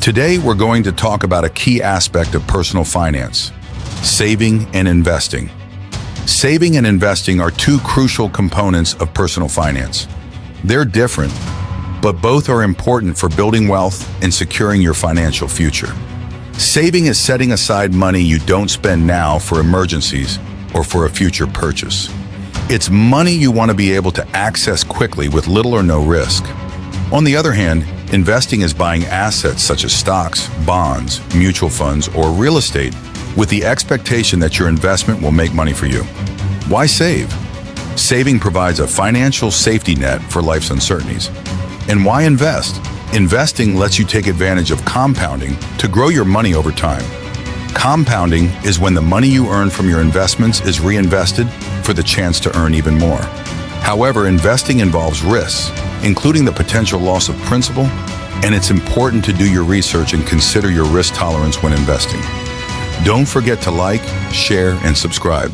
Today, we're going to talk about a key aspect of personal finance: saving and investing. Saving and investing are two crucial components of personal finance. They're different, but both are important for building wealth and securing your financial future. Saving is setting aside money you don't spend now for emergencies or for a future purchase. It's money you want to be able to access quickly with little or no risk. On the other hand, investing is buying assets such as stocks, bonds, mutual funds, or real estate with the expectation that your investment will make money for you. Why save? Saving provides a financial safety net for life's uncertainties. And why invest? Investing lets you take advantage of compounding to grow your money over time. Compounding is when the money you earn from your investments is reinvested for the chance to earn even more. However, investing involves risks, including the potential loss of principal, and it's important to do your research and consider your risk tolerance when investing. Don't forget to like, share, and subscribe.